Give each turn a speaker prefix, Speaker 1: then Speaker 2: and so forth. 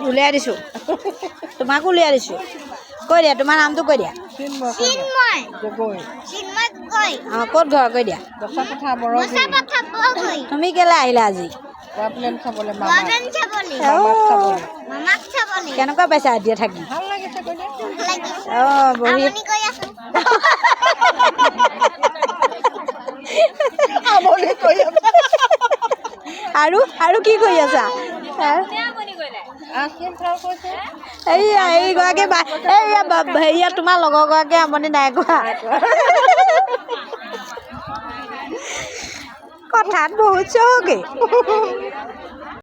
Speaker 1: উলিয়াই দিছোঁ তোমাকো উলিয়াই দিছোঁ কৈ দিয়া তোমাৰ নামটো কৈ দিয়া অঁ ক'ত ঘৰ কৈ দিয়া তুমি কেলৈ আহিলা আজি কেনেকুৱা পাইছা এতিয়া থাকি অঁ বহি আৰু কি কৰি আছা এইগৰাকী হেৰিয়া তোমাৰ লগৰগৰাকী আমনি নাই কোৱা কথাত বহুত চহকী